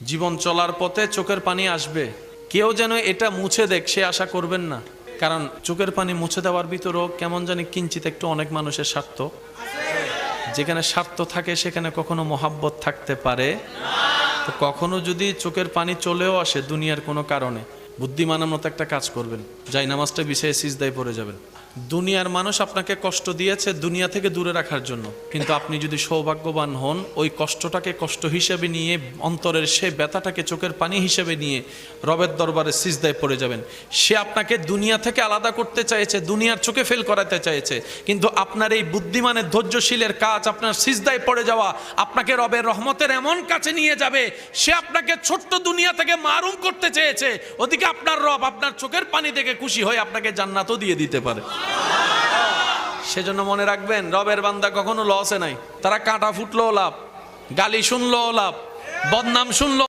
জীবন চলার পথে চোখের পানি আসবে, কেউ যেন এটা মুছে দেখ সে আশা করবেন না। কারণ চোখের পানি মুছে দেওয়ার ভিতরেও কেমন জানি কিঞ্চিত একটু অনেক মানুষের স্বার্থ, যেখানে স্বার্থ থাকে সেখানে কখনো মহাব্বত থাকতে পারে। তো কখনো যদি চোখের পানি চলেও আসে দুনিয়ার কোনো কারণে, বুদ্ধিমানের মতো একটা কাজ করবেন, যাই নামাজটা বিছিয়ে সিজদায় পড়ে যাবেন। দুনিয়ার মানুষ আপনাকে কষ্ট দিয়েছে দুনিয়া থেকে দূরে রাখার জন্য, কিন্তু আপনি যদি সৌভাগ্যবান হন ওই কষ্টটাকে কষ্ট হিসেবে নিয়ে, অন্তরের সে ব্যথাটাকে চোখের পানি হিসেবে নিয়ে রবের দরবারে সিজদায় পড়ে যাবেন। সে আপনাকে দুনিয়া থেকে আলাদা করতে চাইছে, দুনিয়ার চোখে ফেল করাতে চাইছে, কিন্তু আপনার এই বুদ্ধিমানের ধৈর্যশীলের কাজ, আপনার সিজদায় পড়ে যাওয়া আপনাকে রবের রহমতের এমন কাছে নিয়ে যাবে। সে আপনাকে ছোট্ট দুনিয়া থেকে মারুম করতে চেয়েছে, ওদিকে আপনার রব আপনার চোখের পানি দেখে খুশি হয়ে আপনাকে জান্নাতও দিয়ে দিতে পারে। সেজন্য মনে রাখবেন, রবের বান্দা কখনো লসে নাই। তারা কাঁটা ফুটলো লাভ, গালি শুনলো লাভ, বদনাম শুনলো